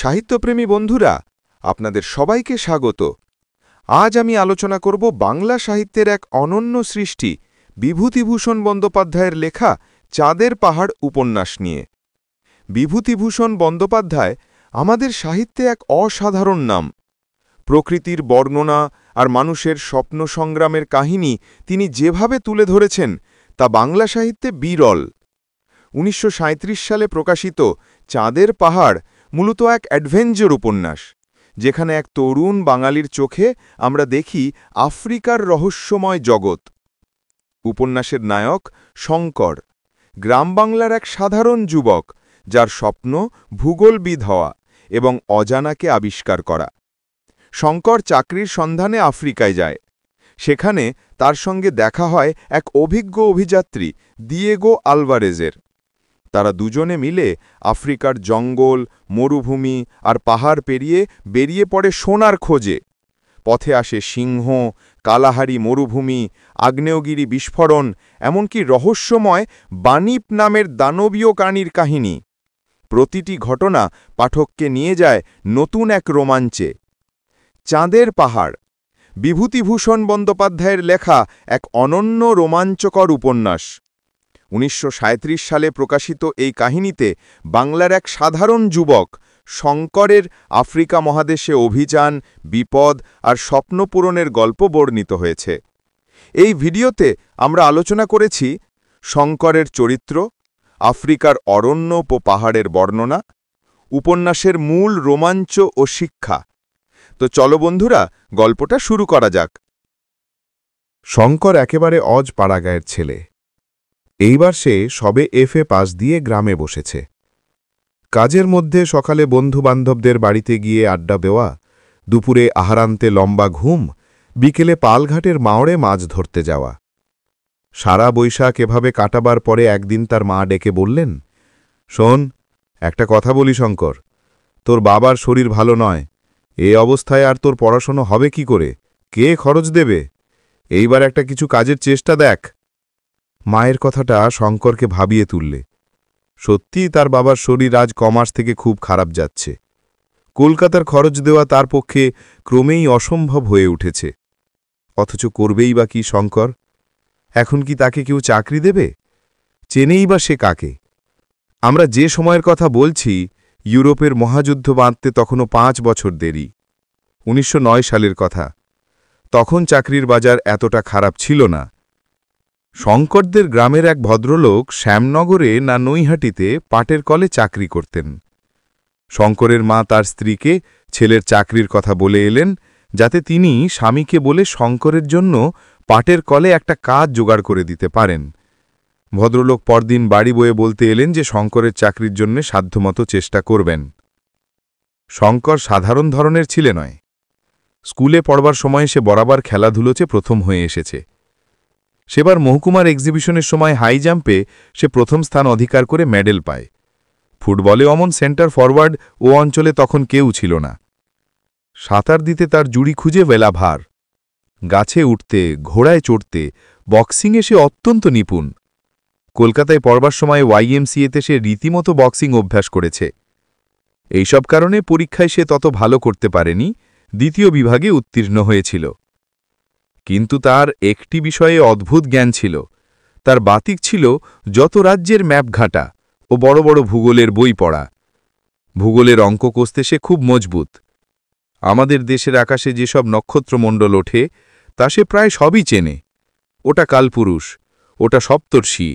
সাহিত্যপ্রেমী বন্ধুরা, আপনাদের সবাইকে স্বাগত। আজ আমি আলোচনা করব বাংলা সাহিত্যের এক অনন্য সৃষ্টি বিভূতিভূষণ বন্দ্যোপাধ্যায়ের লেখা চাঁদের পাহাড় উপন্যাস নিয়ে। বিভূতিভূষণ বন্দ্যোপাধ্যায় আমাদের সাহিত্যে এক অসাধারণ নাম। প্রকৃতির বর্ণনা আর মানুষের স্বপ্ন সংগ্রামের কাহিনী তিনি যেভাবে তুলে ধরেছেন তা বাংলা সাহিত্যে বিরল। ১৯৩৭ সালে প্রকাশিত চাঁদের পাহাড় মূলত এক অ্যাডভেঞ্চার উপন্যাস, যেখানে এক তরুণ বাঙালির চোখে আমরা দেখি আফ্রিকার রহস্যময় জগৎ। উপন্যাসের নায়ক শঙ্কর, গ্রাম বাংলার এক সাধারণ যুবক যার স্বপ্ন ভূগোলবিদ হওয়া এবং অজানাকে আবিষ্কার করা। শঙ্কর চাকরির সন্ধানে আফ্রিকায় যায়। সেখানে তার সঙ্গে দেখা হয় এক অভিজ্ঞ অভিযাত্রী দিয়েগো আলভারেজের। তারা দুজনে মিলে আফ্রিকার জঙ্গল, মরুভূমি আর পাহাড় পেরিয়ে বেরিয়ে পড়ে সোনার খোঁজে। পথে আসে সিংহ, কালাহারি মরুভূমি, আগ্নেয়গিরি বিস্ফোরণ, এমনকি রহস্যময় বানিপ নামের দানবীয় প্রাণীর কাহিনী। প্রতিটি ঘটনা পাঠককে নিয়ে যায় নতুন এক রোমাঞ্চে। চাঁদের পাহাড় বিভূতিভূষণ বন্দ্যোপাধ্যায়ের লেখা এক অনন্য রোমাঞ্চকর উপন্যাস। ১৯৩৭ সালে প্রকাশিত এই কাহিনীতে বাংলার এক সাধারণ যুবক শঙ্করের আফ্রিকা মহাদেশে অভিযান, বিপদ আর স্বপ্ন পূরণের গল্প বর্ণিত হয়েছে। এই ভিডিওতে আমরা আলোচনা করেছি শঙ্করের চরিত্র, আফ্রিকার অরণ্য ও পাহাড়ের বর্ণনা, উপন্যাসের মূল রোমাঞ্চ ও শিক্ষা। তো চলো বন্ধুরা, গল্পটা শুরু করা যাক। শঙ্কর একেবারে অজ পাড়াগাঁয়ের ছেলে। এইবার সে সবে এফএ পাস দিয়ে গ্রামে বসেছে। কাজের মধ্যে সকালে বন্ধুবান্ধবদের বাড়িতে গিয়ে আড্ডা দেওয়া, দুপুরে আহারান্তে লম্বা ঘুম, বিকেলে পালঘাটের মাওড়ে মাছ ধরতে যাওয়া। সারা বৈশাখ এভাবে কাটাবার পরে একদিন তার মা ডেকে বললেন, শোন, একটা কথা বলি শঙ্কর, তোর বাবার শরীর ভালো নয়। এ অবস্থায় আর তোর পড়াশোনা হবে কি করে? কে খরচ দেবে? এইবার একটা কিছু কাজের চেষ্টা দেখ। মায়ের কথাটা শঙ্করকে ভাবিয়ে তুললে। সত্যিই তার বাবার শরীর আজ কমাস থেকে খুব খারাপ যাচ্ছে। কলকাতার খরচ দেওয়া তার পক্ষে ক্রমেই অসম্ভব হয়ে উঠেছে। অথচ করবেই বা কি শঙ্কর? এখন কি তাকে কেউ চাকরি দেবে? চেনেই বা সে কাকে? আমরা যে সময়ের কথা বলছি, ইউরোপের মহাযুদ্ধ বাঁধতে তখনও 5 বছর দেরি। ১৯০৯ সালের কথা। তখন চাকরির বাজার এতটা খারাপ ছিল না। শঙ্করদের গ্রামের এক ভদ্রলোক শ্যামনগরে না নৈহাটিতে পাটের কলে চাকরি করতেন। শঙ্করের মা তার স্ত্রীকে ছেলের চাকরির কথা বলে এলেন, যাতে তিনি স্বামীকে বলে শঙ্করের জন্য পাটের কলে একটা কাজ জোগাড় করে দিতে পারেন। ভদ্রলোক পরদিন বাড়ি বয়ে বলতে এলেন যে শঙ্করের চাকরির জন্য সাধ্যমতো চেষ্টা করবেন। শঙ্কর সাধারণ ধরনের ছেলে নয়। স্কুলে পড়বার সময় সে বরাবর খেলাধুলোতে প্রথম হয়ে এসেছে। সেবার মহকুমার এক্সিবিশনের সময় হাই জাম্পে সে প্রথম স্থান অধিকার করে মেডেল পায়। ফুটবলে অমন সেন্টার ফরওয়ার্ড ও অঞ্চলে তখন কেউ ছিল না। সাঁতার দিতে তার জুড়ি খুঁজে বেলা ভার। গাছে উঠতে, ঘোড়ায় চড়তে, বক্সিংয়ে সে অত্যন্ত নিপুণ। কলকাতায় পড়বার সময় ওয়াইএমসিএতে সে রীতিমতো বক্সিং অভ্যাস করেছে। এইসব কারণে পরীক্ষায় সে তত ভালো করতে পারেনি, দ্বিতীয় বিভাগে উত্তীর্ণ হয়েছিল। কিন্তু তার একটি বিষয়ে অদ্ভুত জ্ঞান ছিল। তার বাতিক ছিল যত রাজ্যের ম্যাপ ঘাটা ও বড় বড় ভূগোলের বই পড়া। ভূগোলের অঙ্ক কষতে সে খুব মজবুত। আমাদের দেশের আকাশে যেসব নক্ষত্রমণ্ডল ওঠে তা সে প্রায় সবই চেনে। ওটা কালপুরুষ, ওটা সপ্তর্ষি,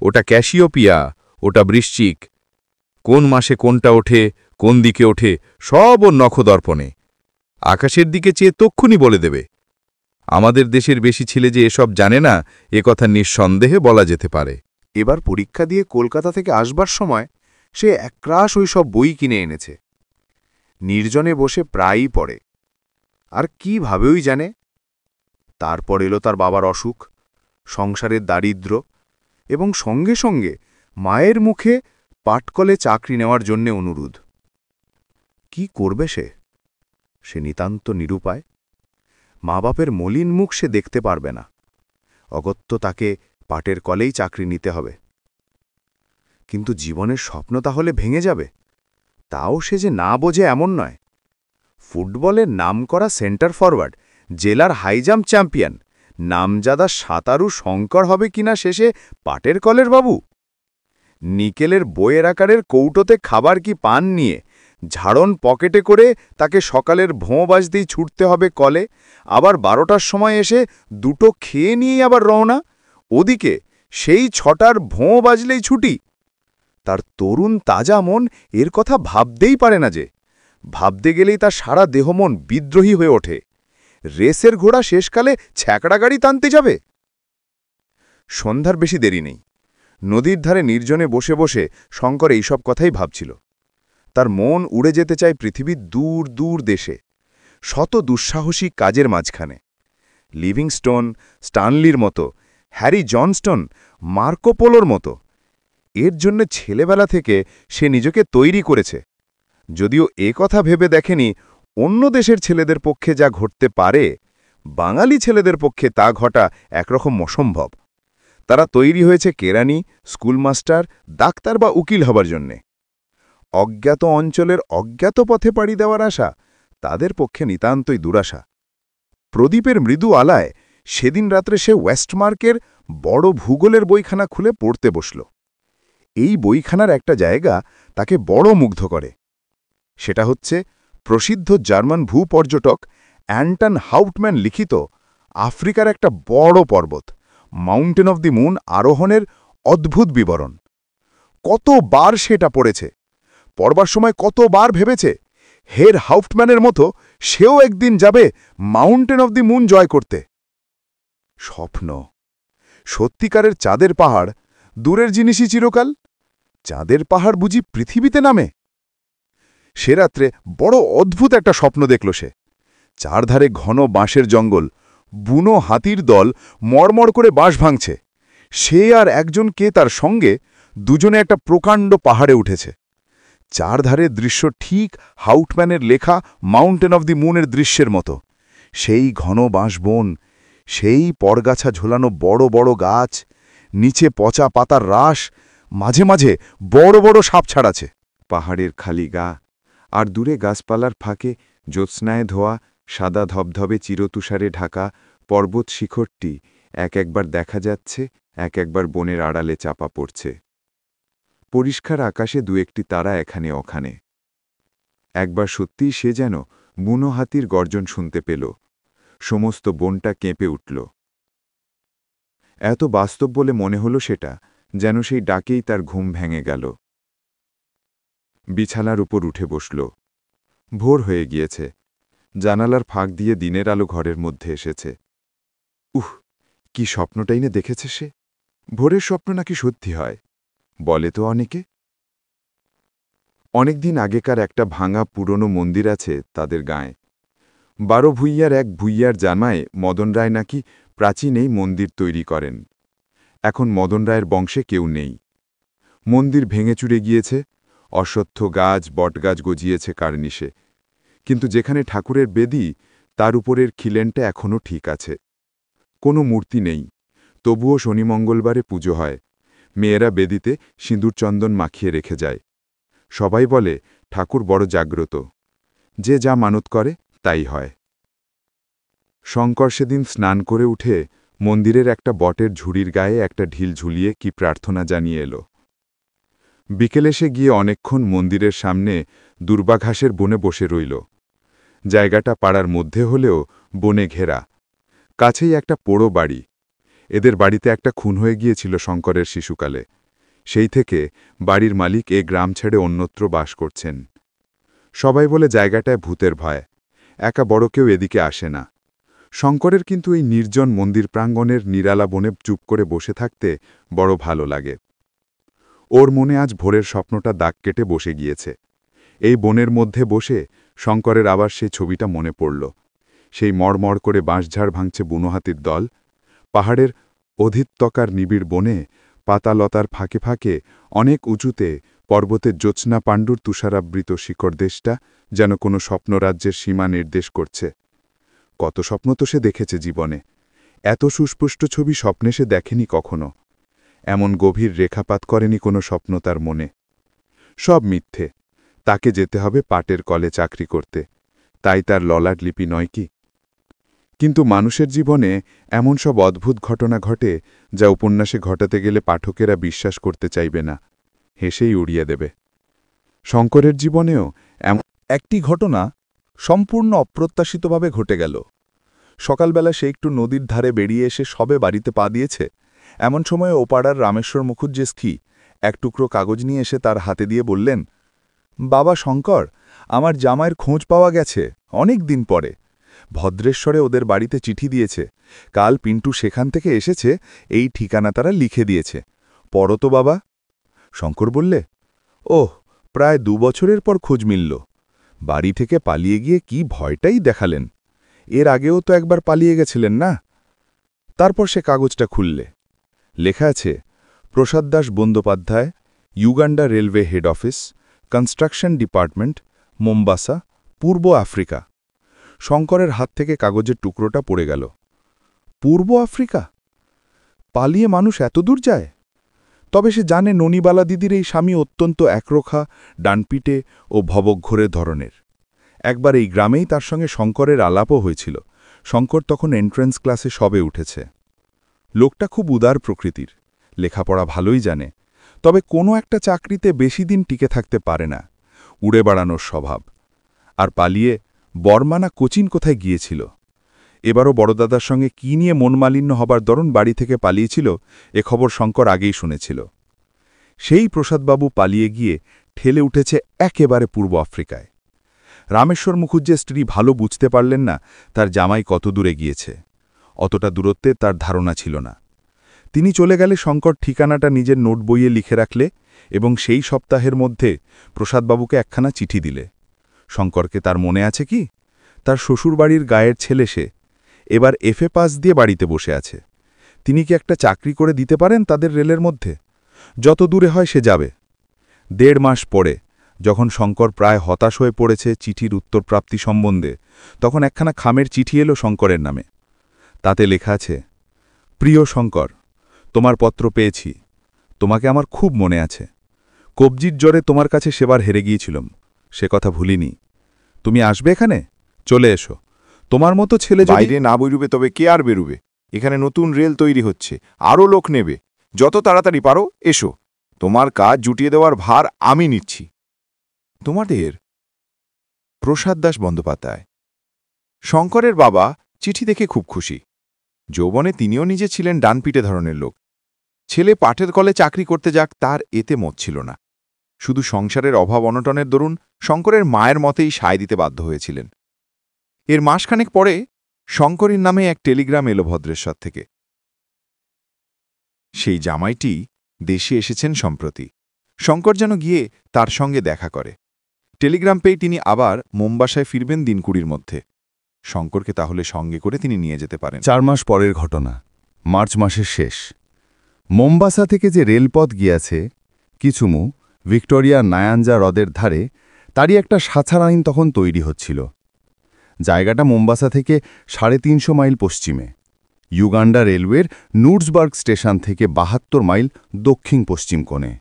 ওটা ক্যাসিওপিয়া, ওটা বৃশ্চিক। কোন মাসে কোনটা ওঠে, কোন দিকে ওঠে, সব ওর নখদর্পণে। আকাশের দিকে চেয়ে তক্ষুনি বলে দেবে। আমাদের দেশের বেশি ছেলে যে এসব জানে না, কথা নিঃসন্দেহে বলা যেতে পারে। এবার পরীক্ষা দিয়ে কলকাতা থেকে আসবার সময় সে একরাশ ওই সব বই কিনে এনেছে। নির্জনে বসে প্রায়ই পড়ে। আর কিভাবেই জানে। তারপর এলো তার বাবার অসুখ, সংসারের দারিদ্র্য এবং সঙ্গে সঙ্গে মায়ের মুখে পাটকলে চাকরি নেওয়ার জন্যে অনুরোধ। কি করবে সে? সে নিতান্ত নিরুপায়। মা বাপের মলিন মুখ সে দেখতে পারবে না। অগত্য তাকে পাটের কলেই চাকরি নিতে হবে। কিন্তু জীবনের স্বপ্ন তাহলে ভেঙে যাবে। তাও সে যে না বোঝে এমন নয়। ফুটবলের নামকরা সেন্টার ফরওয়ার্ড, জেলার হাইজাম্প চ্যাম্পিয়ন, নামজাদা সাঁতারু শঙ্কর হবে কিনা শেষে পাটের কলের বাবু। নিকেলের বইয়ের আকারের কৌটোতে খাবার কি পান নিয়ে ঝাড়ন পকেটে করে তাকে সকালের ভোঁ বাজতেই ছুটতে হবে কলে, আবার 12টার সময় এসে দুটো খেয়ে নিয়েই আবার রওনা। ওদিকে সেই 6টার ভোঁ বাজলেই ছুটি। তার তরুণ তাজা মন এর কথা ভাবতেই পারে না যে, ভাবতে গেলেই তার সারা দেহমন বিদ্রোহী হয়ে ওঠে। রেসের ঘোড়া শেষকালে ছ্যাকড়া গাড়ি টানতে যাবে। সন্ধ্যার বেশি দেরি নেই। নদীর ধারে নির্জনে বসে বসে শঙ্কর এইসব কথাই ভাবছিল। তার মন উড়ে যেতে চায় পৃথিবীর দূর দূর দেশে, শত দুঃসাহসী কাজের মাঝখানে। লিভিংস্টোন, স্টানলির মতো, হ্যারি জনস্টন, মার্কো পোলোর মতো। এর জন্য ছেলেবেলা থেকে সে নিজেকে তৈরি করেছে। যদিও এ কথা ভেবে দেখেনি অন্য দেশের ছেলেদের পক্ষে যা ঘটতে পারে, বাঙালি ছেলেদের পক্ষে তা ঘটা একরকম অসম্ভব। তারা তৈরি হয়েছে কেরানি, স্কুলমাস্টার, ডাক্তার বা উকিল হবার জন্যে। অজ্ঞাত অঞ্চলের অজ্ঞাত পথে পাড়ি দেওয়ার আশা তাদের পক্ষে নিতান্তই দুরাশা। প্রদীপের মৃদু আলায় সেদিন রাত্রে সে ওয়েস্টমার্কের বড় ভূগোলের বইখানা খুলে পড়তে বসল। এই বইখানার একটা জায়গা তাকে বড় মুগ্ধ করে। সেটা হচ্ছে প্রসিদ্ধ জার্মান ভূপর্যটক অ্যান্টন হাউটম্যান লিখিত আফ্রিকার একটা বড় পর্বত মাউন্টেন অব দি মুন আরোহণের অদ্ভুত বিবরণ। কতবার সেটা পড়েছে, পড়বার সময় কতবার ভেবেছে হের হাউফটম্যানের মতো সেও একদিন যাবে মাউন্টেন অব দি মুন জয় করতে। স্বপ্ন, সত্যিকারের চাঁদের পাহাড় দূরের জিনিসই চিরকাল। চাঁদের পাহাড় বুঝি পৃথিবীতে নামে? সে রাত্রে বড় অদ্ভুত একটা স্বপ্ন দেখল সে। চারধারে ঘন বাঁশের জঙ্গল, বুনো হাতির দল মড়মড় করে বাঁশ ভাঙছে। সে আর একজন কে তার সঙ্গে, দুজনে একটা প্রকাণ্ড পাহাড়ে উঠেছে। চারধারের দৃশ্য ঠিক হাউটম্যানের লেখা মাউন্টেন অব দি মুনের দৃশ্যের মতো। সেই ঘন বাঁশবন, সেই পরগাছা ঝোলানো বড় বড় গাছ, নিচে পচা পাতার রাশ, মাঝে মাঝে বড় বড় সাপ ছাড়াছে। পাহাড়ের খালি গা, আর দূরে গাছপালার ফাঁকে জ্যোৎস্নায় ধোয়া সাদা ধবধবে চিরতুষারে ঢাকা পর্বত শিখরটি এক একবার দেখা যাচ্ছে, এক একবার বনের আড়ালে চাপা পড়ছে। পরিষ্কার আকাশে দু একটি তারা এখানে ওখানে। একবার সত্যিই সে যেন বুনো হাতির গর্জন শুনতে পেল। সমস্ত বনটা কেঁপে উঠল। এত বাস্তব বলে মনে হল সেটা, যেন সেই ডাকেই তার ঘুম ভেঙে গেল। বিছানার উপর উঠে বসল। ভোর হয়ে গিয়েছে। জানালার ফাঁক দিয়ে দিনের আলো ঘরের মধ্যে এসেছে। কি স্বপ্নটাই না দেখেছে সে! ভোরের স্বপ্ন নাকি সত্যি হয়, বলে তো অনেকে। অনেকদিন আগেকার একটা ভাঙা পুরনো মন্দির আছে তাদের গাঁয়ে। 12 ভূঁইয়ার এক ভূঁইয়ার জামায় মদন রায় নাকি প্রাচীন এই মন্দির তৈরি করেন। এখন মদন রায়ের বংশে কেউ নেই। মন্দির ভেঙে চুরে গিয়েছে, অশ্বত্থ গাছ বটগাছ গজিয়েছে কার্নিশে। কিন্তু যেখানে ঠাকুরের বেদি, তার উপরের খিলেনটা এখনও ঠিক আছে। কোনো মূর্তি নেই, তবুও শনি মঙ্গলবারে পুজো হয়। মেয়েরা বেদিতে সিঁদুর চন্দন মাখিয়ে রেখে যায়। সবাই বলে ঠাকুর বড় জাগ্রত, যে যা মানত করে তাই হয়। শঙ্কর সেদিন স্নান করে উঠে মন্দিরের একটা বটের ঝুড়ির গায়ে একটা ঢিল ঝুলিয়ে কি প্রার্থনা জানিয়ে এলো। বিকেলে সে গিয়ে অনেকক্ষণ মন্দিরের সামনে দুর্বাঘাসের বনে বসে রইল। জায়গাটা পাড়ার মধ্যে হলেও বনে ঘেরা। কাছেই একটা পোড়ো বাড়ি। এদের বাড়িতে একটা খুন হয়ে গিয়েছিল শঙ্করের শিশুকালে। সেই থেকে বাড়ির মালিক এ গ্রাম ছেড়ে অন্যত্র বাস করছেন। সবাই বলে জায়গাটায় ভূতের ভয়, একা বড় কেউ এদিকে আসে না। শঙ্করের কিন্তু এই নির্জন মন্দির প্রাঙ্গণের নিরালা বনে চুপ করে বসে থাকতে বড় ভালো লাগে। ওর মনে আজ ভোরের স্বপ্নটা দাগ কেটে বসে গিয়েছে। এই বনের মধ্যে বসে শঙ্করের আবার সেই ছবিটা মনে পড়ল। সেই মড়মড় করে বাঁশঝাড় ভাঙছে বুনো হাতির দল, পাহাড়ের অধিত্যকার নিবিড় বনে পাতালতার ফাঁকে ফাঁকে অনেক উঁচুতে পর্বতের জ্যোৎস্না পাণ্ডুর তুষারাবৃত শিকড়দেশটা যেন কোনো স্বপ্নরাজ্যের সীমা নির্দেশ করছে। কত স্বপ্ন তো সে দেখেছে জীবনে, এত সুস্পষ্ট ছবি স্বপ্নে সে দেখেনি কখনো। এমন গভীর রেখাপাত করেনি কোনো স্বপ্ন তার মনে। সব মিথ্যে, তাকে যেতে হবে পাটের কলে চাকরি করতে, তাই তার ললাট লিপি নয় কি? কিন্তু মানুষের জীবনে এমন সব অদ্ভুত ঘটনা ঘটে যা উপন্যাসে ঘটাতে গেলে পাঠকেরা বিশ্বাস করতে চাইবে না, হেসেই উড়িয়ে দেবে। শঙ্করের জীবনেও এমন একটি ঘটনা সম্পূর্ণ অপ্রত্যাশিতভাবে ঘটে গেল। সকালবেলা সে একটু নদীর ধারে বেরিয়ে এসে সবে বাড়িতে পা দিয়েছে, এমন সময়ে ওপাড়ার রামেশ্বর মুখুজ্জেস্কি এক টুকরো কাগজ নিয়ে এসে তার হাতে দিয়ে বললেন, বাবা শঙ্কর, আমার জামাইয়ের খোঁজ পাওয়া গেছে অনেক দিন পরে। ভদ্রেশ্বরে ওদের বাড়িতে চিঠি দিয়েছে, কাল পিন্টু সেখান থেকে এসেছে, এই ঠিকানা তারা লিখে দিয়েছে। পড়ো তো বাবা। শঙ্কর বললে, ওহ, প্রায় 2 বছরের পর খোঁজ মিলল। বাড়ি থেকে পালিয়ে গিয়ে কি ভয়টাই দেখালেন। এর আগেও তো একবার পালিয়ে গেছিলেন না? তারপর সে কাগজটা খুললে। লেখা আছে, Prasad Das Bandyopadhyay, Uganda railway head office, construction department, Mombasa, পূর্ব আফ্রিকা। শঙ্করের হাত থেকে কাগজের টুকরোটা পড়ে গেল। পূর্ব আফ্রিকা? পালিয়ে মানুষ এত দূর যায়? তবে সে জানে ননিবালা দিদির এই স্বামী অত্যন্ত একরোখা, ডানপিটে ও ভবঘ্ঘরে ধরনের। একবার এই গ্রামেই তার সঙ্গে শঙ্করের আলাপও হয়েছিল। শঙ্কর তখন এন্ট্রেন্স ক্লাসে সবে উঠেছে। লোকটা খুব উদার প্রকৃতির, লেখাপড়া ভালোই জানে, তবে কোনো একটা চাকরিতে বেশি দিন টিকে থাকতে পারে না, উড়ে বেড়ানোর স্বভাব। আর পালিয়ে বর্মা না কোচিন কোথায় গিয়েছিল। এবারও বড়দাদার সঙ্গে কি নিয়ে মনমালিন্য হবার দরুন বাড়ি থেকে পালিয়েছিল, এ খবর শঙ্কর আগেই শুনেছিল। সেই প্রসাদবাবু পালিয়ে গিয়ে ঠেলে উঠেছে একেবারে পূর্ব আফ্রিকায়। রামেশ্বর মুখুজ্জের স্ত্রী ভালো বুঝতে পারলেন না তার জামাই কত দূরে গিয়েছে। অতটা দূরত্বে তার ধারণা ছিল না। তিনি চলে গেলে শঙ্কর ঠিকানাটা নিজের নোট বইয়ে লিখে রাখলে এবং সেই সপ্তাহের মধ্যে প্রসাদবাবুকে একখানা চিঠি দিলে। শঙ্করকে তার মনে আছে কি? তার শ্বশুরবাড়ির গায়ের ছেলে সে, এবার এফএ পাস দিয়ে বাড়িতে বসে আছে। তিনি কি একটা চাকরি করে দিতে পারেন তাদের রেলের মধ্যে? যত দূরে হয় সে যাবে। 1.5 মাস পরে, যখন শঙ্কর প্রায় হতাশ হয়ে পড়েছে চিঠির উত্তরপ্রাপ্তি সম্বন্ধে, তখন একখানা খামের চিঠি এলো শঙ্করের নামে। তাতে লেখা আছে, প্রিয় শঙ্কর, তোমার পত্র পেয়েছি। তোমাকে আমার খুব মনে আছে। কবজির জ্বরে তোমার কাছে সেবার হেরে গিয়েছিলাম, সে কথা ভুলিনি। তুমি আসবে এখানে? চলে এসো। তোমার মতো ছেলে বাইরে না বেরুবে তবে কে আর বেরুবে? এখানে নতুন রেল তৈরি হচ্ছে, আরও লোক নেবে। যত তাড়াতাড়ি পারো এসো। তোমার কাজ জুটিয়ে দেওয়ার ভার আমি নিচ্ছি। তোমাদের প্রসাদ দাস বন্দ্যোপাধ্যায়। শঙ্করের বাবা চিঠি দেখে খুব খুশি। যৌবনে তিনিও নিজে ছিলেন ডানপিটে ধরনের লোক। ছেলে পাটের কলে চাকরি করতে যাক তার এতে মত ছিল না। শুধু সংসারের অভাব অনটনের দরুন শঙ্করের মায়ের মতেই সায় দিতে বাধ্য হয়েছিলেন। এর মাসখানেক পরে শঙ্করের নামে এক টেলিগ্রাম এলো ভদ্রেশ্বর থেকে। সেই জামাইটি দেশে এসেছেন সম্প্রতি। শঙ্কর যেন গিয়ে তার সঙ্গে দেখা করে। টেলিগ্রাম পেয়ে তিনি আবার মোম্বাসায় ফিরবেন দিন 20 মধ্যে। শঙ্করকে তাহলে সঙ্গে করে তিনি নিয়ে যেতে পারেন। 4 মাস পরের ঘটনা, মার্চ মাসের শেষ। মোম্বাসা থেকে যে রেলপথ গিয়াছে কিছুমু, ভিক্টোরিয়া নায়াঞ্জা হ্রদের ধারে, তারই একটা সাঁচার আইন তখন তৈরি হচ্ছিল। জায়গাটা মোম্বাসা থেকে 350 মাইল পশ্চিমে, ইউগান্ডা রেলওয়ের নুটসবার্গ স্টেশন থেকে 72 মাইল দক্ষিণ পশ্চিম কোণে।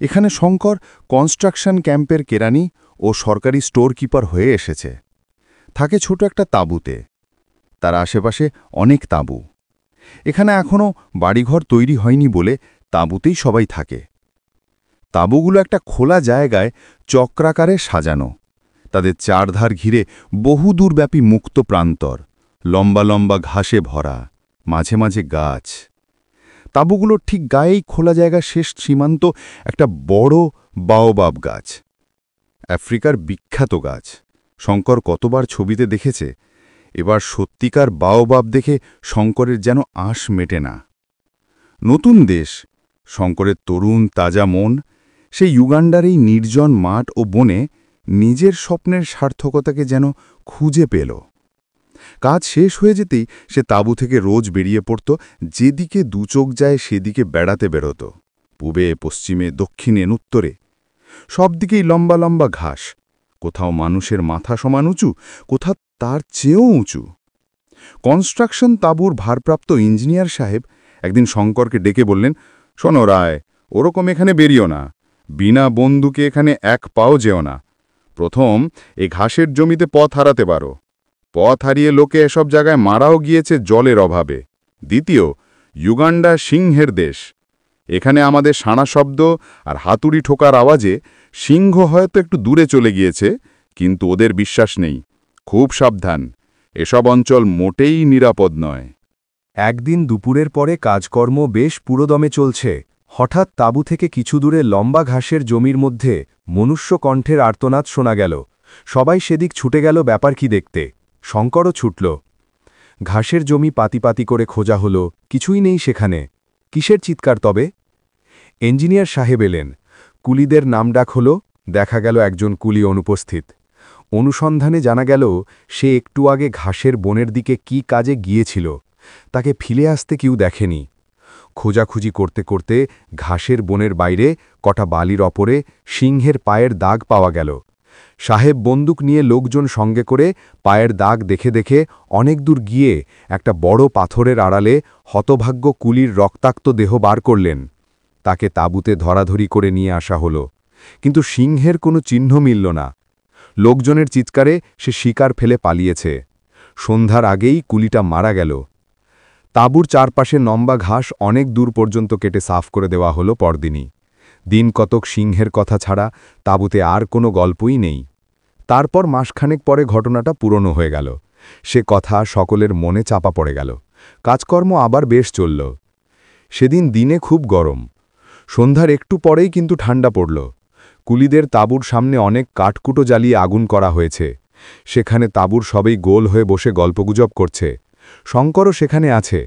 এখানে শঙ্কর কনস্ট্রাকশন ক্যাম্পের কেরানি ও সরকারি স্টোর কিপার হয়ে এসেছে। থাকে ছোট একটা তাঁবুতে। তার আশেপাশে অনেক তাঁবু। এখানে এখনও বাড়িঘর তৈরি হয়নি বলে তাঁবুতেই সবাই থাকে। তাঁবুগুলো একটা খোলা জায়গায় চক্রাকারে সাজানো। তাদের চারধার ঘিরে বহু দূরব্যাপী মুক্ত প্রান্তর, লম্বা লম্বা ঘাসে ভরা, মাঝে মাঝে গাছ। তাঁবুগুলোর ঠিক গায়েই খোলা জায়গার শেষ সীমান্ত একটা বড় বাওবাব গাছ। আফ্রিকার বিখ্যাত গাছ। শঙ্কর কতবার ছবিতে দেখেছে, এবার সত্যিকার বাওবাব দেখে শঙ্করের যেন আঁশ মেটে না। নতুন দেশ, শঙ্করের তরুণ তাজা মন, সেই ইউগান্ডার এই নির্জন মাঠ ও বনে নিজের স্বপ্নের সার্থকতাকে যেন খুঁজে পেল। কাজ শেষ হয়ে যেতেই সে তাঁবু থেকে রোজ বেরিয়ে পড়ত, যেদিকে দুচোখ যায় সেদিকে বেড়াতে বেরোত। পূবে, পশ্চিমে, দক্ষিণে, উত্তরে, সব দিকেই লম্বা লম্বা ঘাস, কোথাও মানুষের মাথা সমান উঁচু, কোথাও তার চেয়েও উঁচু। কনস্ট্রাকশন তাঁবুর ভারপ্রাপ্ত ইঞ্জিনিয়ার সাহেব একদিন শঙ্করকে ডেকে বললেন, শোনো রায়, ওরকম এখানে বেরিও না। বিনা বন্দুকে এখানে এক পাও যেও না। প্রথম, এই ঘাসের জমিতে পথ হারাতে পারো। পথ হারিয়ে লোকে এসব জায়গায় মারাও গিয়েছে জলের অভাবে। দ্বিতীয়, ইউগান্ডা সিংহের দেশ। এখানে আমাদের সানা শব্দ আর হাতুড়ি ঠোকার আওয়াজে সিংহ হয়তো একটু দূরে চলে গিয়েছে, কিন্তু ওদের বিশ্বাস নেই। খুব সাবধান, এসব অঞ্চল মোটেই নিরাপদ নয়। একদিন দুপুরের পরে কাজকর্ম বেশ পুরোদমে চলছে। হঠাৎ তাঁবু থেকে কিছু দূরে লম্বা ঘাসের জমির মধ্যে মনুষ্য কণ্ঠের আর্তনাদ শোনা গেল। সবাই সেদিক ছুটে গেল ব্যাপার কি দেখতে। শঙ্করও ছুটল। ঘাসের জমি পাতি পাতি করে খোঁজা হলো, কিছুই নেই সেখানে। কিসের চিৎকার তবে? ইঞ্জিনিয়ার সাহেব এলেন। কুলিদের নামডাক হল। দেখা গেল একজন কুলি অনুপস্থিত। অনুসন্ধানে জানা গেল সে একটু আগে ঘাসের বনের দিকে কি কাজে গিয়েছিল। তাকে ফিরে আসতে কেউ দেখেনি। খোঁজাখুঁজি করতে করতে ঘাসের বনের বাইরে কটা বালির ওপরে সিংহের পায়ের দাগ পাওয়া গেল। সাহেব বন্দুক নিয়ে লোকজন সঙ্গে করে পায়ের দাগ দেখে দেখে অনেক দূর গিয়ে একটা বড় পাথরের আড়ালে হতভাগ্য কুলির রক্তাক্ত দেহ বার করলেন। তাকে তাঁবুতে ধরাধরি করে নিয়ে আসা হল, কিন্তু সিংহের কোনো চিহ্ন মিলল না। লোকজনের চিৎকারে সে শিকার ফেলে পালিয়েছে। সন্ধ্যার আগেই কুলিটা মারা গেল। তাঁবুর চারপাশে লম্বা ঘাস অনেক দূর পর্যন্ত কেটে সাফ করে দেওয়া হলো পরদিনই। দিন কতক সিংহের কথা ছাড়া তাঁবুতে আর কোনো গল্পই নেই। তারপর মাসখানেক পরে ঘটনাটা পুরনো হয়ে গেল। সে কথা সকলের মনে চাপা পড়ে গেল। কাজকর্ম আবার বেশ চলল। সেদিন দিনে খুব গরম। সন্ধ্যার একটু পরেই কিন্তু ঠান্ডা পড়ল। কুলিদের তাঁবুর সামনে অনেক কাঠকুটো জ্বালিয়ে আগুন করা হয়েছে। সেখানে তাঁবুর সবেই গোল হয়ে বসে গল্পগুজব করছে। শঙ্করও সেখানে আছে।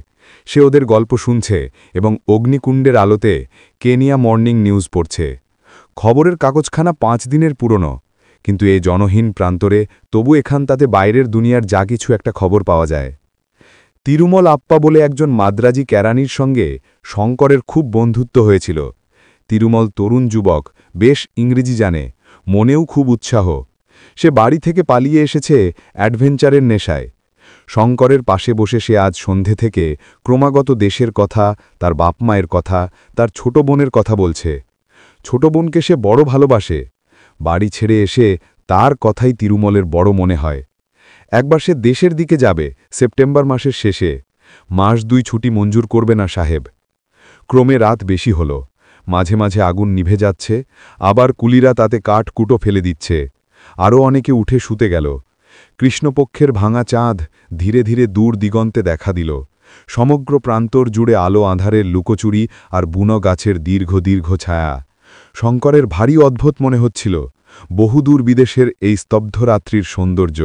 সে ওদের গল্প শুনছে এবং অগ্নিকুণ্ডের আলোতে কেনিয়া মর্নিং নিউজ পড়ছে। খবরের কাগজখানা 5 দিনের পুরনো, কিন্তু এই জনহীন প্রান্তরে তবু এখান তাতে বাইরের দুনিয়ার যা কিছু একটা খবর পাওয়া যায়। তিরুমল আপ্পা বলে একজন মাদ্রাজি কেরানির সঙ্গে শঙ্করের খুব বন্ধুত্ব হয়েছিল। তিরুমল তরুণ যুবক, বেশ ইংরেজি জানে, মনেও খুব উৎসাহ। সে বাড়ি থেকে পালিয়ে এসেছে অ্যাডভেঞ্চারের নেশায়। শঙ্করের পাশে বসে সে আজ সন্ধে থেকে ক্রমাগত দেশের কথা, তার বাপমায়ের কথা, তার ছোট বোনের কথা বলছে। ছোট বোনকে সে বড় ভালোবাসে। বাড়ি ছেড়ে এসে তার কথাই তিরুমলের বড় মনে হয়। একবার সে দেশের দিকে যাবে সেপ্টেম্বর মাসের শেষে। মাস 2 ছুটি মঞ্জুর করবে না সাহেব। ক্রমে রাত বেশি হল। মাঝে মাঝে আগুন নিভে যাচ্ছে, আবার কুলিরা তাতে কাঠ কুটো ফেলে দিচ্ছে। আরও অনেকে উঠে শুতে গেল। কৃষ্ণপক্ষের ভাঙা চাঁদ ধীরে ধীরে দূর দিগন্তে দেখা দিল। সমগ্র প্রান্তর জুড়ে আলো আঁধারের লুকোচুরি আর বুনো গাছের দীর্ঘ দীর্ঘ ছায়া। শঙ্করের ভারী অদ্ভুত মনে হচ্ছিল বহুদূর বিদেশের এই স্তব্ধ রাত্রির সৌন্দর্য।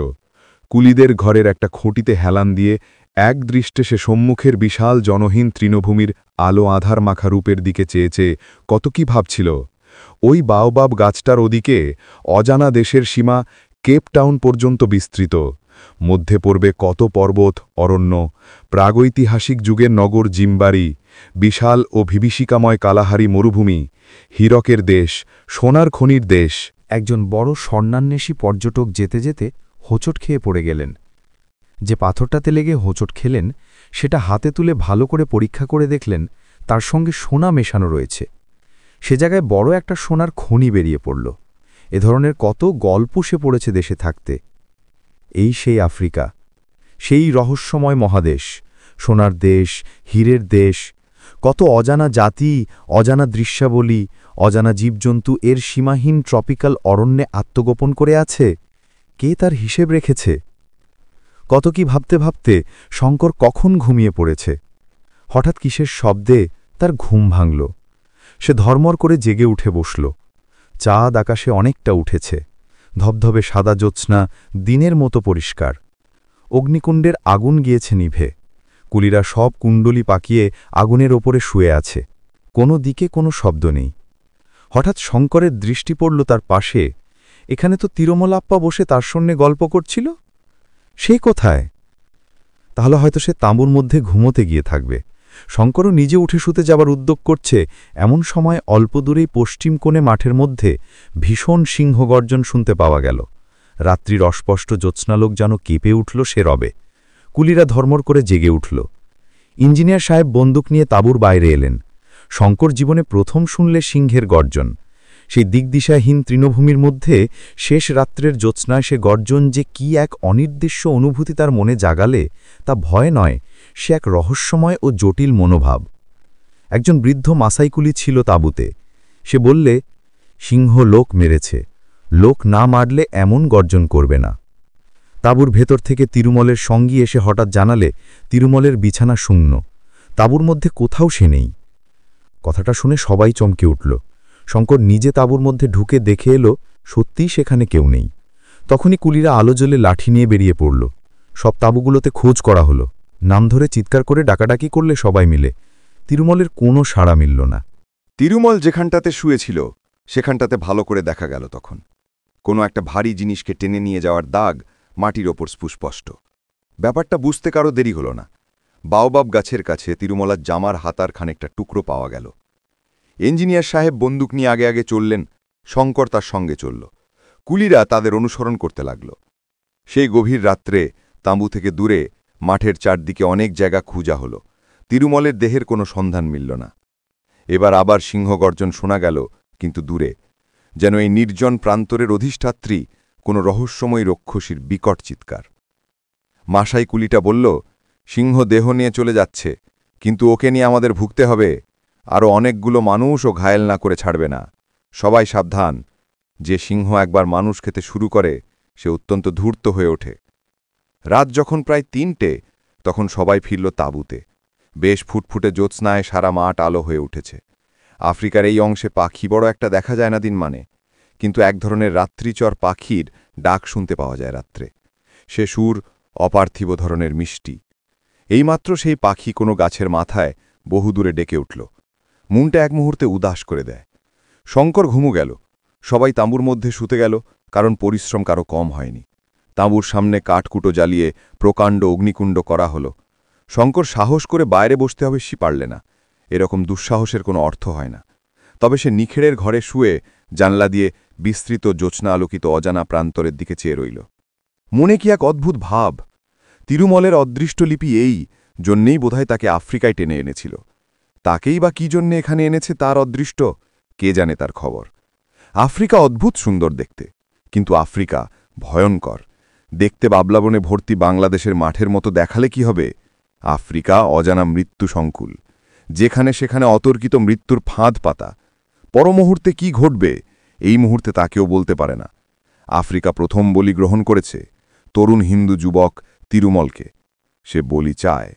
কুলিদের ঘরের একটা খুঁটিতে হেলান দিয়ে এক দৃষ্টে সে সম্মুখের বিশাল জনহীন তৃণভূমির আলো আধার মাখা রূপের দিকে চেয়ে চেয়ে কত কি ভাবছিল। ওই বাওবাব গাছটার ওদিকে অজানা দেশের সীমা কেপটাউন পর্যন্ত বিস্তৃত। মধ্যে পড়বে কত পর্বত, অরণ্য, প্রাগৈতিহাসিক যুগের নগর জিম্বারি, বিশাল ও বিভীষিকাময় কালাহারি মরুভূমি, হীরকের দেশ, সোনার খনির দেশ। একজন বড় স্বর্ণান্বেষী পর্যটক যেতে যেতে হোঁচট খেয়ে পড়ে গেলেন। যে পাথরটাতে লেগে হোঁচট খেলেন সেটা হাতে তুলে ভালো করে পরীক্ষা করে দেখলেন তার সঙ্গে সোনা মেশানো রয়েছে। সে জায়গায় বড় একটা সোনার খনি বেরিয়ে পড়ল। এ ধরনের কত গল্প সে পড়েছে দেশে থাকতে। এই সেই আফ্রিকা, সেই রহস্যময় মহাদেশ, সোনার দেশ, হীরের দেশ। কত অজানা জাতি, অজানা দৃশ্যাবলী, অজানা জীবজন্তু এর সীমাহীন ট্রপিক্যাল অরণ্যে আত্মগোপন করে আছে। কে তার হিসেব রেখেছে? কত কি ভাবতে ভাবতে শঙ্কর কখন ঘুমিয়ে পড়েছে। হঠাৎ কিসের শব্দে তার ঘুম ভাঙল। সে ধর্মর করে জেগে উঠে বসল। চাঁদ আকাশে অনেকটা উঠেছে। ধবধবে সাদা জ্যোৎস্না দিনের মতো পরিষ্কার। অগ্নিকুণ্ডের আগুন গিয়েছে নিভে। কুলিরা সব কুণ্ডলি পাকিয়ে আগুনের ওপরে শুয়ে আছে। কোনো দিকে কোনো শব্দ নেই। হঠাৎ শঙ্করের দৃষ্টি পড়ল তার পাশে। এখানে তো তিরুমলাপ্পা বসে তার সঙ্গে গল্প করছিল। সে কোথায়? তাহলে হয়তো সে তাঁবুর মধ্যে ঘুমোতে গিয়ে থাকবে। শঙ্করও নিজে উঠে শুতে যাবার উদ্যোগ করছে, এমন সময় অল্প দূরেই পশ্চিম কোণে মাঠের মধ্যে ভীষণ সিংহগর্জন শুনতে পাওয়া গেল। রাত্রির অস্পষ্ট জ্যোৎস্নালোক যেন কেঁপে উঠল সে রবে। কুলিরা ধর্মর করে জেগে উঠল। ইঞ্জিনিয়ার সাহেব বন্দুক নিয়ে তাঁবুর বাইরে এলেন। শঙ্কর জীবনে প্রথম শুনলে সিংহের গর্জন। সেই দিগদিশাহীন তৃণভূমির মধ্যে শেষ রাত্রের জ্যোৎস্নায় সে গর্জন যে কি এক অনির্দিষ্ট অনুভূতি তার মনে জাগালে তা ভয় নয়, সে এক রহস্যময় ও জটিল মনোভাব। একজন বৃদ্ধ মাসাইকুলি ছিল তাঁবুতে। সে বললে, সিংহ লোক মেরেছে, লোক না মারলে এমন গর্জন করবে না। তাঁবুর ভেতর থেকে তিরুমলের সঙ্গী এসে হঠাৎ জানালে তিরুমলের বিছানা শূন্য, তাঁবুর মধ্যে কোথাও সে নেই। কথাটা শুনে সবাই চমকে উঠল। শঙ্কর নিজে তাঁবুর মধ্যে ঢুকে দেখে এলো সত্যিই সেখানে কেউ নেই। তখনই কুলিরা আলো জ্বলে লাঠি নিয়ে বেরিয়ে পড়ল। সব তাঁবুগুলোতে খোঁজ করা হলো, নাম ধরে চিৎকার করে ডাকাডাকি করলে সবাই মিলে। তিরুমলের কোনো সাড়া মিলল না। তিরুমল যেখানটাতে শুয়েছিল সেখানটাতে ভালো করে দেখা গেল। তখন কোনো একটা ভারী জিনিসকে টেনে নিয়ে যাওয়ার দাগ মাটির ওপর সুস্পষ্ট। ব্যাপারটা বুঝতে কারো দেরি হল না। বাওবাব গাছের কাছে তিরুমলার জামার হাতার খানিকটা টুকরো পাওয়া গেল। ইঞ্জিনিয়ার সাহেব বন্দুক নিয়ে আগে আগে চললেন, শঙ্কর তার সঙ্গে চলল। কুলিরা তাদের অনুসরণ করতে লাগল। সেই গভীর রাত্রে তাঁবু থেকে দূরে মাঠের চারদিকে অনেক জায়গা খুঁজা হল। তিরুমলের দেহের কোনো সন্ধান মিলল না। এবার আবার সিংহগর্জন শোনা গেল, কিন্তু দূরে, যেন এই নির্জন প্রান্তরের অধিষ্ঠাত্রী কোনো রহস্যময় রক্ষসীর বিকট চিৎকার। মাসাই কুলিটা বলল, সিংহ দেহ নিয়ে চলে যাচ্ছে, কিন্তু ওকে নিয়ে আমাদের ভুগতে হবে। আরও অনেকগুলো মানুষও ঘায়েল না করে ছাড়বে না। সবাই সাবধান। যে সিংহ একবার মানুষ খেতে শুরু করে সে অত্যন্ত ধূর্ত হয়ে ওঠে। রাত যখন প্রায় ৩টে, তখন সবাই ফিরল তাঁবুতে। বেশ ফুটফুটে জ্যোৎস্নায় সারা মাঠ আলো হয়ে উঠেছে। আফ্রিকার এই অংশে পাখি বড় একটা দেখা যায় না দিন মানে, কিন্তু এক ধরনের রাত্রিচর পাখির ডাক শুনতে পাওয়া যায় রাত্রে। সে সুর অপার্থিব ধরনের মিষ্টি। এইমাত্র সেই পাখি কোনো গাছের মাথায় বহুদূরে ডেকে উঠল। মনটা এক মুহূর্তে উদাস করে দেয়। শঙ্কর ঘুমু গেল। সবাই তাঁবুর মধ্যে শুতে গেল, কারণ পরিশ্রম কারো কম হয়নি। তাঁবুর সামনে কাঠকুটো জ্বালিয়ে প্রকাণ্ড অগ্নিকুণ্ড করা হলো। শঙ্কর সাহস করে বাইরে বসতে হবে সে পারলে না। এরকম দুঃসাহসের কোনো অর্থ হয় না। তবে সে নিখেড়ের ঘরে শুয়ে জানলা দিয়ে বিস্তৃত জ্যোৎস্না আলোকিত অজানা প্রান্তরের দিকে চেয়ে রইল। মনে কি এক অদ্ভুত ভাব। তিরুমলের অদৃষ্ট লিপি এই জন্যেই বোধহয় তাকে আফ্রিকায় টেনে এনেছিল। তাকেই বা কি জন্যে এখানে এনেছে তার অদৃষ্ট, কে জানে তার খবর। আফ্রিকা অদ্ভুত সুন্দর দেখতে, কিন্তু আফ্রিকা ভয়ঙ্কর। দেখতে বাবলাবনে ভর্তি বাংলাদেশের মাঠের মতো দেখালে কি হবে? আফ্রিকা অজানা মৃত্যু সংকুল, যেখানে সেখানে অতর্কিত মৃত্যুর ফাঁদ পাতা। পরমুহূর্তে কি ঘটবে এই মুহূর্তে তাকেও বলতে পারে না। আফ্রিকা প্রথম বলি গ্রহণ করেছে তরুণ হিন্দু যুবক তিরুমলকে। সে বলি চায়।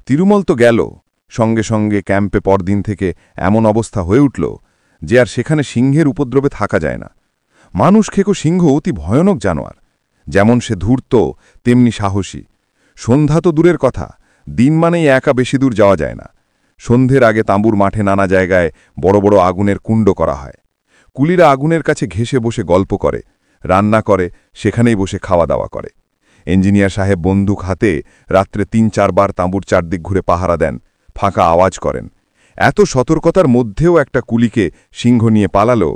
তিরুমল তো গেল, সঙ্গে সঙ্গে ক্যাম্পে পরদিন থেকে এমন অবস্থা হয়ে উঠল যে আর সেখানে সিংহের উপদ্রবে থাকা যায় না। মানুষ খেকো সিংহ অতি ভয়ানক জানোয়ার। যেমন সে ধূর্ত তেমনি সাহসী। সন্ধ্যা তো দূরের কথা, দিন মানেই একা বেশি দূর যাওয়া যায় না। সন্ধ্যের আগে তাঁবুর মাঠে নানা জায়গায় বড় বড় আগুনের কুণ্ড করা হয়। কুলিরা আগুনের কাছে ঘেঁষে বসে গল্প করে, রান্না করে, সেখানেই বসে খাওয়া দাওয়া করে। ইঞ্জিনিয়ার সাহেব বন্দুক হাতে রাত্রে ৩-৪ বার তাঁবুর চারদিক ঘুরে পাহারা দেন, ফাঁকা আওয়াজ করেন। এত সতর্কতার মধ্যেও একটা কুলিকে সিংহ নিয়ে পালালো।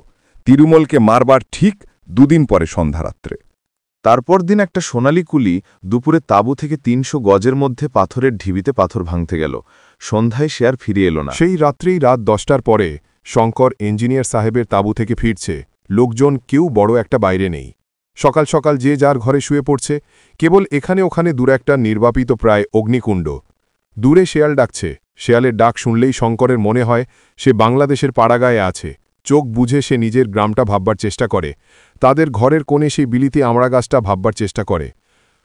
তিরুমলকে মারবার ঠিক ২ দিন পরে সন্ধ্যারাত্রে। তারপর দিন একটা সোনালি কুলি দুপুরে তাঁবু থেকে ৩০০ গজের মধ্যে পাথরের ঢিবিতে পাথর ভাঙতে গেল। সন্ধ্যায় সে আর ফিরে এলো না। সেই রাত্রেই রাত 10টার পরে শঙ্কর ইঞ্জিনিয়ার সাহেবের তাঁবু থেকে ফিরছে। লোকজন কেউ বড় একটা বাইরে নেই। সকাল সকাল যে যার ঘরে শুয়ে পড়ছে। কেবল এখানে ওখানে দূরে একটা নির্বাপিত প্রায় অগ্নিকুণ্ড। দূরে শেয়াল ডাকছে। শেয়ালের ডাক শুনলেই শঙ্করের মনে হয় সে বাংলাদেশের পাড়াগায়ে আছে। চোখ বুঝে সে নিজের গ্রামটা ভাববার চেষ্টা করে। তাদের ঘরের কোণে সেই বিলিতি আমড়া গাছটা ভাববার চেষ্টা করে।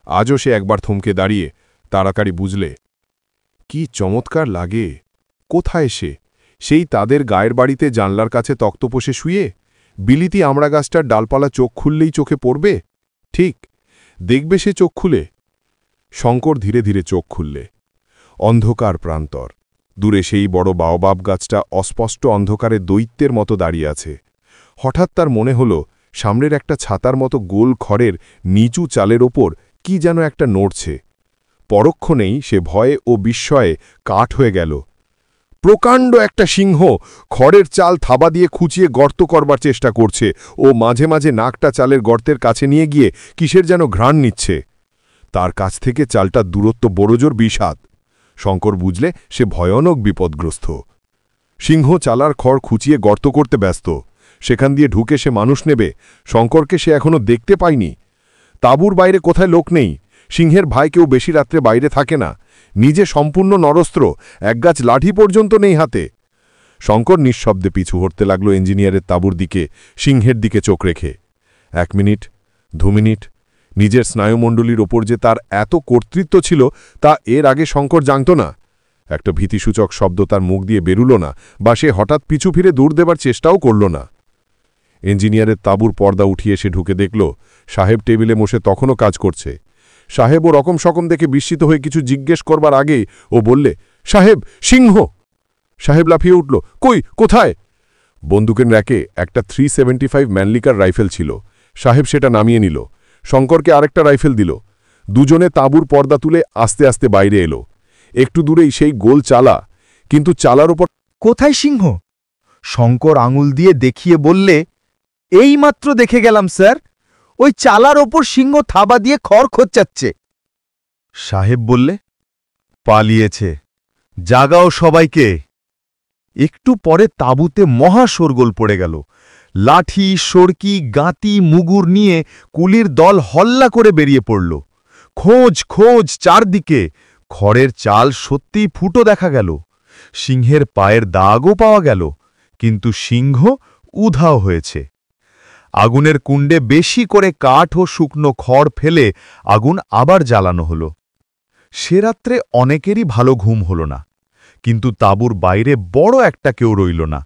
আজও সে একবার থমকে দাঁড়িয়ে তাড়াতাড়ি বুঝলে, কি চমৎকার লাগে। কোথায় সে? সেই তাদের গায়ের বাড়িতে জানলার কাছে তক্তপোষে শুয়ে বিলিতি আমড়া গাছটার ডালপালা চোখ খুললেই চোখে পড়বে। ঠিক দেখবে সে চোখ খুলে। শঙ্কর ধীরে ধীরে চোখ খুললে। অন্ধকার প্রান্তর। দূরে সেই বড় বাওবাব গাছটা অস্পষ্ট অন্ধকারে দৈত্যের মতো দাঁড়িয়ে আছে। হঠাৎ তার মনে হল সামনের একটা ছাতার মতো গোল খড়ের নিচু চালের ওপর কি যেন একটা নড়ছে। পরক্ষণেই সে ভয়ে ও বিস্ময়ে কাঠ হয়ে গেল। প্রকাণ্ড একটা সিংহ খড়ের চাল থাবা দিয়ে খুঁচিয়ে গর্ত করবার চেষ্টা করছে ও মাঝে মাঝে নাকটা চালের গর্তের কাছে নিয়ে গিয়ে কিসের যেন ঘ্রাণ নিচ্ছে। তার কাছ থেকে চালটার দূরত্ব বড়জোর ২০ হাত। শঙ্কর বুঝলে সে ভয়ানক বিপদগ্রস্ত। সিংহ চালার খড় খুঁচিয়ে গর্ত করতে ব্যস্ত। সেখান দিয়ে ঢুকে সে মানুষ নেবে, শঙ্করকে সে এখনো দেখতে পায়নি। তাঁবুর বাইরে কোথায় লোক নেই, সিংহের ভাই কেউ বেশি রাত্রে বাইরে থাকে না, নিজে সম্পূর্ণ নরস্ত্র, এক গাছ লাঠি পর্যন্ত নেই হাতে। শঙ্কর নিঃশব্দে পিছু হটতে লাগল ইঞ্জিনিয়ারের তাঁবুর দিকে, সিংহের দিকে চোখ রেখে। 1 মিনিট, 2 মিনিট, নিজের স্নায়ুমণ্ডলীর ওপর যে তার এত কর্তৃত্ব ছিল তা এর আগে শঙ্কর জানত না। একটা ভীতিসূচক শব্দ তার মুখ দিয়ে বেরুল না, বা সে হঠাৎ পিছু ফিরে দৌড় দেবার চেষ্টাও করল না। ইঞ্জিনিয়ারের তাঁবুর পর্দা উঠিয়ে এসে ঢুকে দেখল সাহেব টেবিলে বসে তখনও কাজ করছে। সাহেব ও রকম সকম দেখে বিস্মিত হয়ে কিছু জিজ্ঞেস করবার আগেই ও বললে, সাহেব, সিংহ! সাহেব লাফিয়ে উঠল, কই, কোথায়? বন্দুকের র্যাকে একটা 375 ম্যানলিকার রাইফেল ছিল। সাহেব সেটা নামিয়ে নিল, শঙ্করকে আরেকটা রাইফেল দিল। দুজনে তাঁবুর পর্দা তুলে আস্তে আস্তে বাইরে এলো। একটু দূরেই সেই গোল চালা, কিন্তু চালার ওপর কোথায় সিংহ? শঙ্কর আঙুল দিয়ে দেখিয়ে বললে, এইমাত্র দেখে গেলাম স্যার, ওই চালার ওপর সিংহ থাবা দিয়ে খড় খোঁচাচ্ছে। সাহেব বললে, পালিয়েছে, জাগাও সবাইকে। একটু পরে তাঁবুতে মহা শোরগোল পড়ে গেল। লাঠি, সড়কি, গাঁতি, মুগুর নিয়ে কুলির দল হল্লা করে বেরিয়ে পড়ল। খোঁজ খোঁজ চারদিকে। খড়ের চাল সত্যিই ফুটো দেখা গেল, সিংহের পায়ের দাগও পাওয়া গেল, কিন্তু সিংহ উধাও হয়েছে। আগুনের কুণ্ডে বেশি করে কাঠ ও শুকনো খড় ফেলে আগুন আবার জ্বালানো হল। সে রাত্রে অনেকেরই ভালো ঘুম হল না, কিন্তু তাঁবুর বাইরে বড় একটা কেউ রইল না।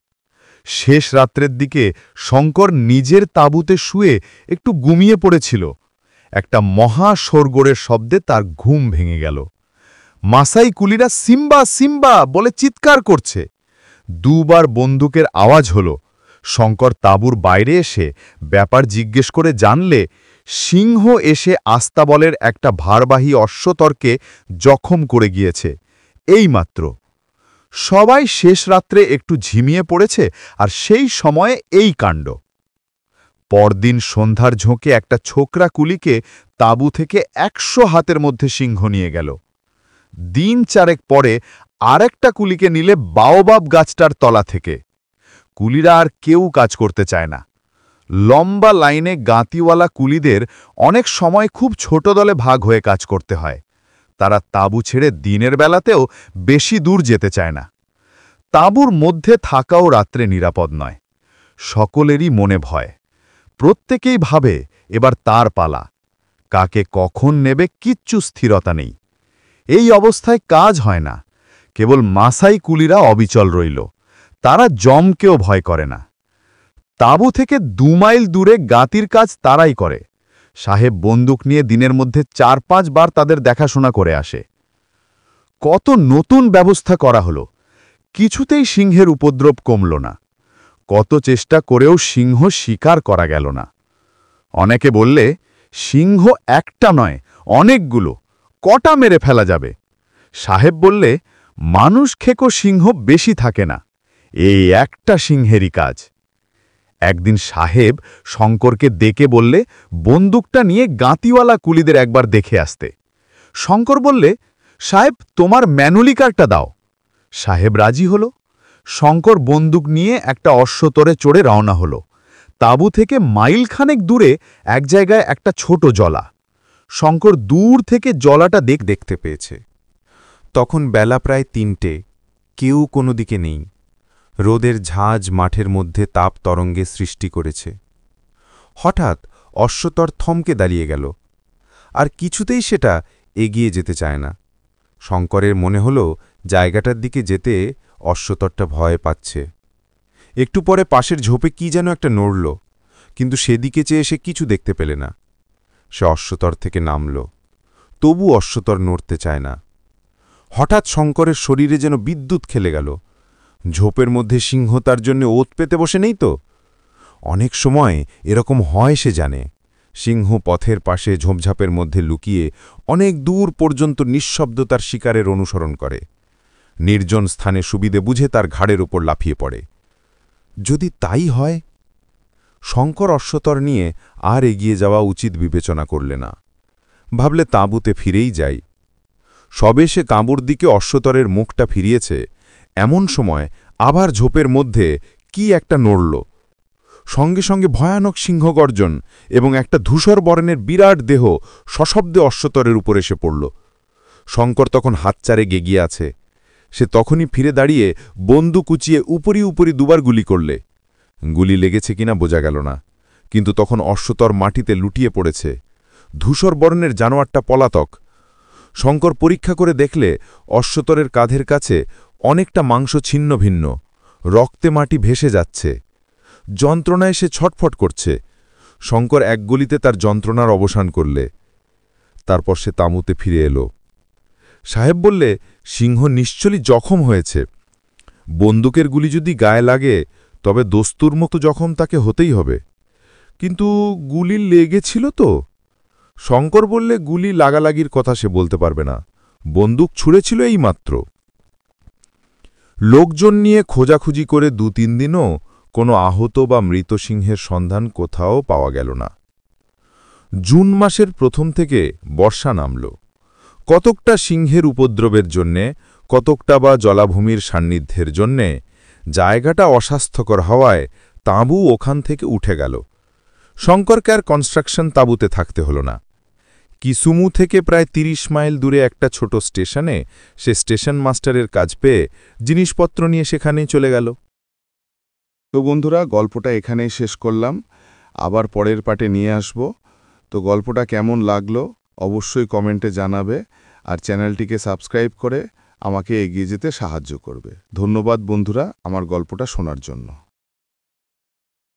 শেষ রাত্রের দিকে শঙ্কর নিজের তাঁবুতে শুয়ে একটু ঘুমিয়ে পড়েছিল। একটা মহা শোরগোড়ের শব্দে তার ঘুম ভেঙে গেল। মাসাই কুলিরা সিম্বা সিম্বা বলে চিৎকার করছে। 2 বার বন্দুকের আওয়াজ হল। শঙ্কর তাঁবুর বাইরে এসে ব্যাপার জিজ্ঞেস করে জানলে সিংহ এসে আস্তাবলের একটা ভারবাহী অশ্বতরকে জখম করে গিয়েছে এইমাত্র। সবাই শেষ রাত্রে একটু ঝিমিয়ে পড়েছে, আর সেই সময়ে এই কাণ্ড। পরদিন সন্ধ্যার ঝোঁকে একটা ছোকরা কুলিকে তাঁবু থেকে 100 হাতের মধ্যে সিংহ নিয়ে গেল। দিন 4 পরে আরেকটা কুলিকে নিলে বাওবাব গাছটার তলা থেকে। কুলিরা আর কেউ কাজ করতে চায় না। লম্বা লাইনে গাঁতিওয়ালা কুলিদের অনেক সময় খুব ছোট দলে ভাগ হয়ে কাজ করতে হয়। তারা তাঁবু ছেড়ে দিনের বেলাতেও বেশি দূর যেতে চায় না। তাঁবুর মধ্যে থাকাও রাত্রে নিরাপদ নয়। সকলেরই মনে ভয়। প্রত্যেকেই ভাবে এবার তার পালা। কাকে কখন নেবে কিচ্ছু স্থিরতা নেই। এই অবস্থায় কাজ হয় না। কেবল মাসাই কুলিরা অবিচল রইল। তারা জমকেও ভয় করে না। তাঁবু থেকে 2 মাইল দূরে গাঁতির কাজ তারাই করে। সাহেব বন্দুক নিয়ে দিনের মধ্যে 4-5 বার তাদের দেখাশোনা করে আসে। কত নতুন ব্যবস্থা করা হলো, কিছুতেই সিংহের উপদ্রব কমল না। কত চেষ্টা করেও সিংহ শিকার করা গেল না। অনেকে বললে, সিংহ একটা নয়, অনেকগুলো, কটা মেরে ফেলা যাবে? সাহেব বললে, মানুষ খেকো সিংহ বেশি থাকে না, এই একটা সিংহেরই কাজ। একদিন সাহেব শঙ্করকে ডেকে বললে বন্দুকটা নিয়ে গাঁতিওয়ালা কুলিদের একবার দেখে আসতে। শঙ্কর বললে, সাহেব, তোমার ম্যানুলিকারটা দাও। সাহেব রাজি হল। শঙ্কর বন্দুক নিয়ে একটা অশ্বতরে চড়ে রওনা হল। তাঁবু থেকে মাইলখানেক দূরে এক জায়গায় একটা ছোট জলা। শঙ্কর দূর থেকে জলাটা দেখতে পেয়েছে। তখন বেলা প্রায় 3টে, কেউ কোনো দিকে নেই। রোদের ঝাঁজ মাঠের মধ্যে তাপ তরঙ্গে সৃষ্টি করেছে। হঠাৎ অশ্বতর থমকে দাঁড়িয়ে গেল, আর কিছুতেই সেটা এগিয়ে যেতে চায় না। শঙ্করের মনে হল জায়গাটার দিকে যেতে অশ্বতরটা ভয় পাচ্ছে। একটু পরে পাশের ঝোপে কি যেন একটা নড়ল, কিন্তু সেদিকে চেয়ে সে কিছু দেখতে পেলে না। সে অশ্বতর থেকে নামল, তবু অশ্বতর নড়তে চায় না। হঠাৎ শঙ্করের শরীরে যেন বিদ্যুৎ খেলে গেল। ঝোপের মধ্যে সিংহ তার জন্য ওত পেতে বসে নেই তো? অনেক সময় এরকম হয় সে জানে। সিংহ পথের পাশে ঝোপঝাপের মধ্যে লুকিয়ে অনেক দূর পর্যন্ত নিঃশব্দতার শিকারের অনুসরণ করে। নির্জন স্থানে সুবিধে বুঝে তার ঘাড়ের ওপর লাফিয়ে পড়ে। যদি তাই হয়? শঙ্কর অশ্বতর নিয়ে আর এগিয়ে যাওয়া উচিত বিবেচনা করলে না। ভাবলে তাঁবুতে ফিরেই যাই। সবে সে তাঁবুর দিকে অশ্বতরের মুখটা ফিরিয়েছে, এমন সময় আবার ঝোপের মধ্যে কি একটা নড়ল। সঙ্গে সঙ্গে ভয়ানক সিংহগর্জন এবং একটা ধূসর বর্ণের বিরাট দেহ সশব্দে অশ্বতরের উপর এসে পড়ল। শঙ্কর তখন হাতচারে গেগিয়ে আছে। সে তখনই ফিরে দাঁড়িয়ে বন্দুক উঁচিয়ে উপরি উপরি দুবার গুলি করলে। গুলি লেগেছে কিনা বোঝা গেল না, কিন্তু তখন অশ্বতর মাটিতে লুটিয়ে পড়েছে। ধূসর বর্ণের জানোয়ারটা পলাতক। শঙ্কর পরীক্ষা করে দেখলে অশ্বতরের কাঁধের কাছে অনেকটা মাংস ছিন্ন ভিন্ন, রক্তে মাটি ভেসে যাচ্ছে। যন্ত্রণায় সে ছটফট করছে। শঙ্কর এক গুলিতে তার যন্ত্রণার অবসান করলে। তারপর সে তাঁবুতে ফিরে এলো। সাহেব বললে, সিংহ নিশ্চয়ই জখম হয়েছে। বন্দুকের গুলি যদি গায়ে লাগে তবে দস্তুর মতো জখম তাকে হতেই হবে। কিন্তু গুলি লেগেছিল তো? শঙ্কর বললে, গুলি লাগালাগির কথা সে বলতে পারবে না, বন্দুক ছুঁড়েছিল এইমাত্র। লোকজন নিয়ে খোঁজাখুঁজি করে ২-৩ দিনও কোনো আহত বা মৃত সিংহের সন্ধান কোথাও পাওয়া গেল না। জুন মাসের প্রথম থেকে বর্ষা নামল। কতকটা সিংহের উপদ্রবের জন্যে, কতকটা বা জলাভূমির সান্নিধ্যের জন্যে জায়গাটা অস্বাস্থ্যকর হওয়ায় তাঁবু ওখান থেকে উঠে গেল। শঙ্করকে আর কনস্ট্রাকশন তাঁবুতে থাকতে হল না। কিসুমু থেকে প্রায় ৩০ মাইল দূরে একটা ছোট স্টেশনে সে স্টেশন মাস্টারের কাজ পেয়ে জিনিসপত্র নিয়ে সেখানেই চলে গেল। তো বন্ধুরা, গল্পটা এখানেই শেষ করলাম। আবার পরের পার্টে নিয়ে আসব। তো গল্পটা কেমন লাগলো অবশ্যই কমেন্টে জানাবে, আর চ্যানেলটিকে সাবস্ক্রাইব করে আমাকে এগিয়ে যেতে সাহায্য করবে। ধন্যবাদ বন্ধুরা আমার গল্পটা শোনার জন্য।